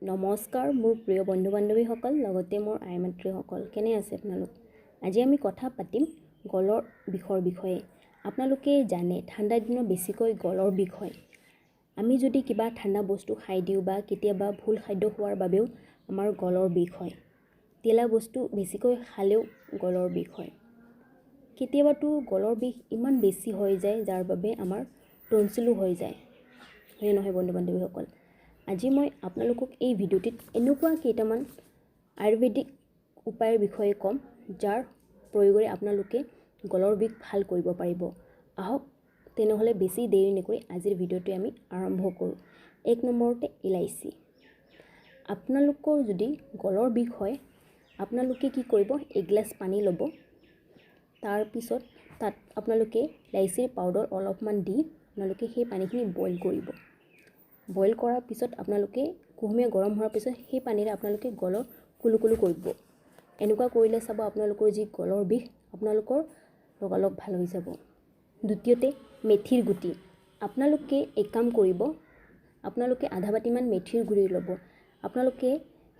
নমস্কাৰ মোৰ প্ৰিয় বন্ধু বান্ধৱীসকল লগতে মোৰ আই মাতৃসকল কেনে আছে আপোনালোক আজি আমি কথা পাতিম গলৰ বিষৰ বিষয়ে আপোনালোকে জানে ঠাণ্ডা দিনত বেছিকৈ গলৰ বিষ হয় আমি যদি কিবা ঠাণ্ডা বস্তু খাই দিও বা কেতিয়াবা ভুল খাদ্য খোৱাৰ বাবেও আমাৰ গলৰ বিষ হয় তেলা বস্তু বেছিকৈ খালেও গলৰ বিষ হয় কেতিয়াবাটো গলৰ বিষ ইমান বেছি হৈ যায় যাৰ বাবে আমাৰ টনচিলো হৈ যায় হয় নহয় বন্ধু বান্ধৱীসকল আজি মই আপোনালোকক এই ভিডিঅ'টিত এনেকুৱা কেইটামান আয়ুৰ্বেদিক উপায়ৰ বিষয়ে ক'ম যাৰ প্ৰয়োগৰে আপোনালোকে গলৰ বিষ ভাল কৰিব পাৰিব আহক তেনেহলে বেছি দেৰি নকৰি আজিৰ ভিডিঅ'টো আমি আৰম্ভ কৰোঁ এক নম্বৰতে ইলাইচি আপোনালোকৰ যদি গলৰ বিষ হয় আপোনালোকে কি কৰিব এগিলাস পানী ল'ব তাৰ পিছত তাত আপোনালোকে ইলাইচিৰ পাউডাৰ অলপমান দি আপোনালোকে সেই পানীখিনি বইল কৰিব বইল কৰাৰ পিছত আপোনালোকে কুহুমীয়া গৰম হোৱাৰ পিছত সেই পানীৰে আপোনালোকে গলৰ কুলুকুলু কৰিব এনেকুৱা কৰিলে চাব আপোনালোকৰ যি গলৰ বিষ আপোনালোকৰ লগালগ ভাল হৈ যাব দ্বিতীয়তে মেথিৰ গুটি আপোনালোকে এক কাম কৰিব আপোনালোকে আধা বাটিমান মেথিৰ গুৰি ল'ব আপোনালোকে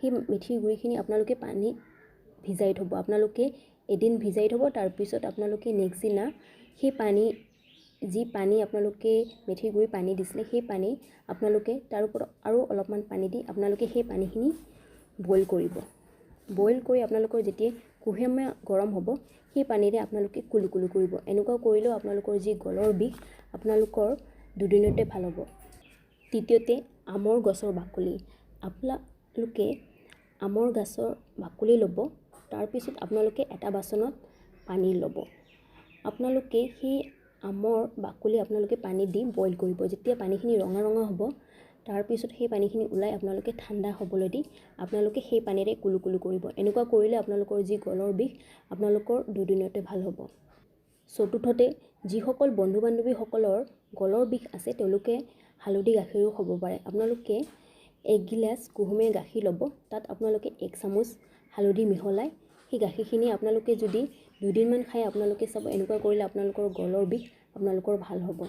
সেই মেথিৰ গুৰিখিনি আপোনালোকে পানী ভিজাই থব আপোনালোকে এদিন ভিজাই থব তাৰ পিছত আপোনালোকে নেক্সট দিনা সেই পানী যি পানী আপোনালোকে মেথিৰ গুৰি পানী দিছিলে সেই পানী আপোনালোকে তাৰ ওপৰত আৰু অলপমান পানী দি আপোনালোকে সেই পানীখিনি বইল কৰিব বইল কৰি আপোনালোকৰ যেতিয়া কুহুমীয়া গৰম হ'ব সেই পানীৰে আপোনালোকে কুলুকুলু কৰিব এনেকুৱা কৰিলেও আপোনালোকৰ যি গলৰ বিষ আপোনালোকৰ দুদিনতে ভাল হ'ব তৃতীয়তে আমৰ গছৰ বাকলি আপোনালোকে আমৰ গছৰ বাকলি ল'ব তাৰ পিছত আপোনালোকে এটা বাচনত পানী ল'ব আপোনালোকে সেই আমৰ বাকলি আপোনালোকে পানী দি বইল কৰিব যেতিয়া পানীখিনি ৰঙা ৰঙা হ'ব তাৰ পিছত সেই পানীখিনি উলাই আপোনালোকে ঠাণ্ডা হ'বলৈ দি আপোনালোকে সেই পানীৰে কুলুকুলু কৰিব এনেকুৱা কৰিলে আপোনালোকৰ যি গলৰ বিষ আপোনালোকৰ দুদিনতে ভাল হ'ব চতুৰ্থতে যিসকল বন্ধু বান্ধৱীসকলৰ গলৰ বিষ আছে তেওঁলোকে হালধি গাখীৰো খাব পাৰে আপোনালোকে এক গিলাস কুহুমীয়া গাখীৰ ল'ব তাত আপোনালোকে এক চামুচ হালধি মিহলাই সেই গাখীৰখিনি আপোনালোকে যদি দুদিনমান খাই আপোনালোকে চাব এনেকুৱা কৰিলে আপোনালোকৰ গলৰ বিষ আপোনালোকৰ ভাল হ'ব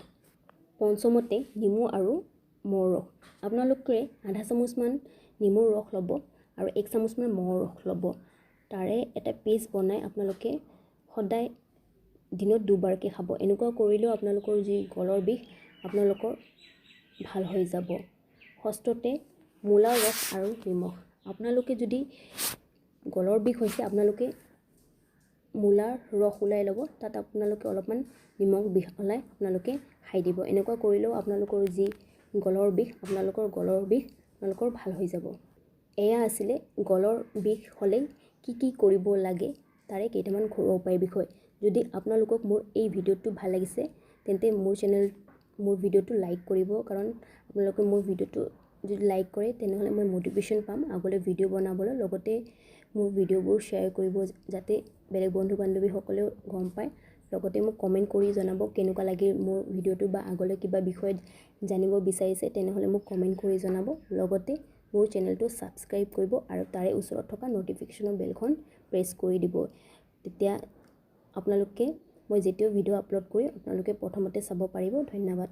পঞ্চমতে নিমু আৰু মৌৰ ৰস আপোনালোকে আধা চামুচমান নিমুৰ ৰস ল'ব আৰু এক চামুচমান মৌৰ ৰস ল'ব তাৰে এটা পেষ্ট বনাই আপোনালোকে সদায় দিনত দুবাৰকৈ খাব এনেকুৱা কৰিলেও আপোনালোকৰ যি গলৰ বিষ আপোনালোকৰ ভাল হৈ যাব ষষ্ঠতে মূলাৰ ৰস আৰু নিমখ আপোনালোকে যদি গলৰ বিষ হৈছে আপোনালোকে মূলাৰ ৰস ওলাই ল'ব তাত আপোনালোকে অলপমান নিমখ মিহলাই আপোনালোকে খাই দিব এনেকুৱা কৰিলেও আপোনালোকৰ যি গলৰ বিষ আপোনালোকৰ ভাল হৈ যাব এয়া আছিলে গলৰ বিষ হ'লে কি কৰিব লাগে তাৰে কেইটামান ঘৰুৱা উপায়ৰ বিষয়ে যদি আপোনালোকক মোৰ এই ভিডিঅ'টো ভাল লাগিছে তেন্তে মোৰ ভিডিঅ'টো লাইক কৰিব কাৰণ আপোনালোকে মোৰ ভিডিঅ'টো যদি লাইক কৰে তেনেহ'লে মই মোটিভেশ্যন পাম আগলৈ ভিডিঅ' বনাবলৈ লগতে মোৰ ভিডিঅ'বোৰ শ্বেয়াৰ কৰিব যাতে বেলেগ বন্ধু বান্ধৱীসকলেও গম পায় লগতে মোক কমেণ্ট কৰি জনাব কেনেকুৱা লাগিল মোৰ ভিডিঅ'টো বা আগলৈ কিবা বিষয়ত জানিব বিচাৰিছে তেনেহ'লে মোক কমেণ্ট কৰি জনাব লগতে মোৰ চেনেলটো ছাবস্ক্ৰাইব কৰিব আৰু তাৰে ওচৰত থকা ন'টিফিকেশ্যনৰ বেলখন প্ৰেছ কৰি দিব তেতিয়া আপোনালোকে মই যেতিয়া ভিডিঅ' আপলোড কৰি আপোনালোকে প্ৰথমতে চাব পাৰিব ধন্যবাদ